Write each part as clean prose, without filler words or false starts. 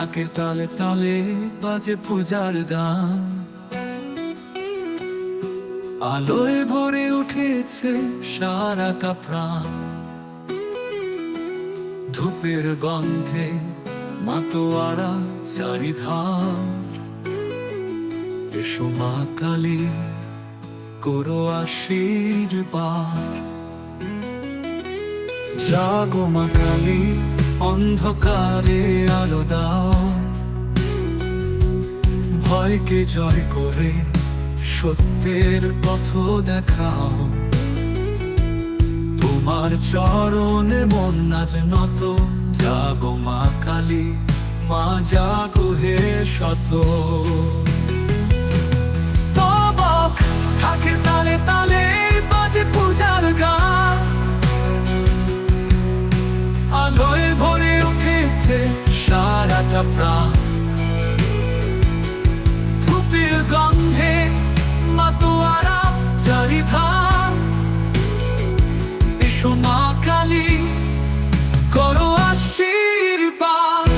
ঢাকের তালে তালে বাজে পূজার গান, আলোয় ভরে উঠেছে সারাটা প্রাণ। ধূপের গন্ধে মাতোয়ারা চারিধার, এসো মা কালী করো আশীর্বাদ। জাগো মা কালী অন্ধকারে আলো দাও, ভয়কে জয় করে সত্যের পথ দেখাও। তোমার চরণে মন আজ নত, জাগো মা কালী মা জাগো হে শত। স্তবক ঢাকের তালে তালে বাজে পূজার গান, আলোয় ভরে উঠেছে সারাটা প্রাণ। ধূপের গন্ধে মাতোয়ারা চারিধার, এসো মা কালী করো আশীর্বাদ।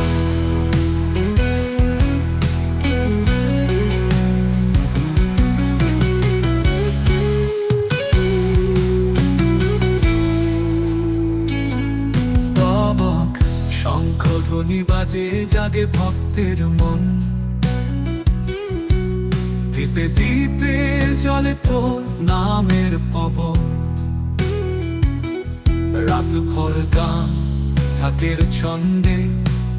স্তবক শঙ্খধ্বনি বাজে জাগে ভক্তের মন, দ্বীপে দ্বীপে জলে তোর নামের পবন। রাত ভর গান ঢাকের ছন্দে,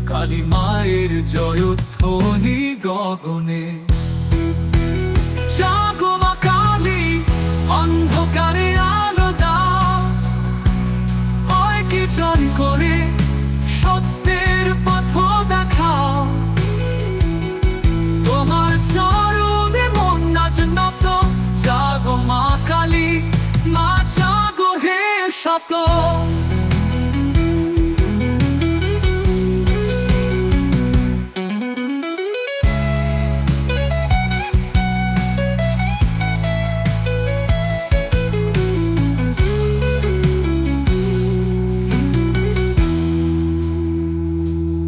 কালী মায়ের জয়ধ্বনি গগনে। জাগো মা কালী অন্ধকারে আলো দাও, ভয়কে জয় করে সত্যের পথ দেখাও। তোমার চরণে মন আজ নত, জাগো মা কালী মা জাগো হে শত।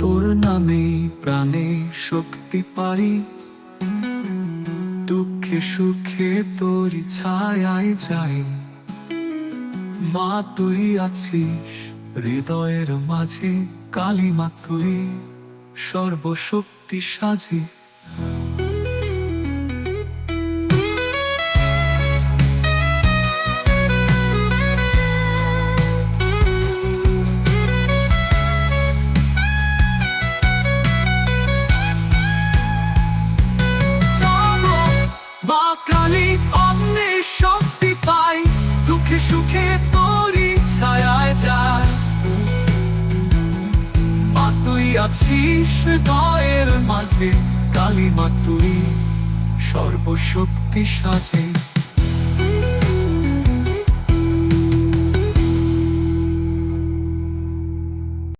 তোর নামে প্রাণে শক্তি পাই, দুঃখে সুখে তোর ছায়ায় যাই। মা তুই আছিস হৃদয়ের মাঝে, কালী মা তুই সর্বশক্তি সাজে। মা কালী অন্যে শক্তি পাই, দুঃখে সুখে তোরই ছায়ায় যায়। মা তুই আছিস হৃদয়ের মাঝে, কালী মা তুই সর্বশক্তি সাজে।